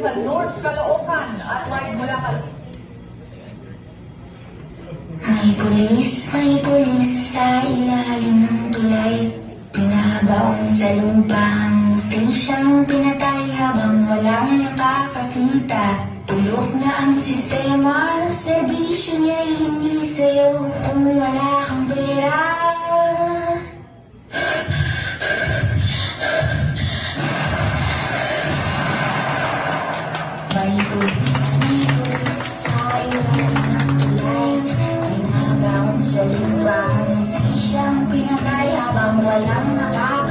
sa North Caloocan at live mula May pulis sa ilalim ng tulay. Pinabaon sa lupa ang stasyang pinatay habang walang nakakakita. Tulog na ang sistema, ang serbisyo niya'y hindi sa'yo kung wala kang pera. May pulis sa ilalim ng tulay. Pinabaon sa lupa ang stasyang pinatay habang walang nakakakita.